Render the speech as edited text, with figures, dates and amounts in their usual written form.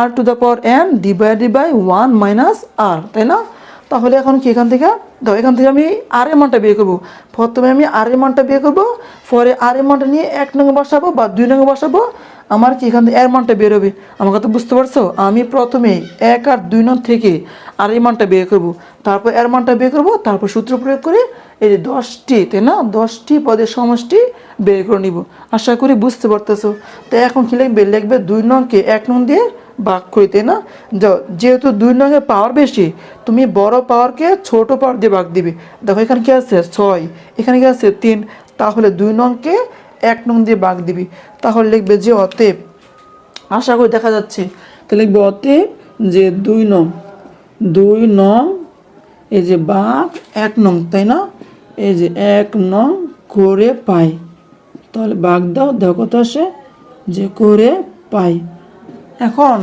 r to the power n divided by 1 minus r, তাই না? তাহলে এখন কি এখান থেকে দাও, এখান থেকে আমি আর এর মানটা বের করবো। প্রথমে আমি আর এর মানটা বের করবো, পরে আর এর মানটা নিয়ে 1 নং বসাবো বা 2 নং বসাবো, আমার কি এখান থেকে এর মানটা বের হবে। আমার কথা বুঝতে পারছো? আমি প্রথমে 1 আর 2 নং থেকে আর এর মানটা বের করবো, তারপর এর মানটা বের করবো, তারপর সূত্র প্রয়োগ করে এই যে 10টি, তাই না, 10টি পদের সমষ্টি বের করে নিব। আশা করি বুঝতে পারতেছো। তো এখন কি লিখবে, লিখবে 2 নংকে 1 নং দিয়ে ভাগ করি, তাই না? যেহেতু 2 নংয়ের পাওয়ার বেশি, তুমি বড় পাওয়ারকে ছোট পাওয়ার দিয়ে ভাগ দিবে। দেখো এখানে কি আছে 6, এখানে কি আছে 3, তাহলে 2 নংকে 1 নং দিয়ে ভাগ দিবি। তাহলে লিখবে যে অতএব, আশা করি দেখা যাচ্ছে, তো লিখবে অতএব যে 2 নং এই যে ভাগ 1 নং, তাই না, এই যে 1 নং করে পাই। তাহলে ভাগ দাও, দেখো কত আসে, যে করে পাই। এখন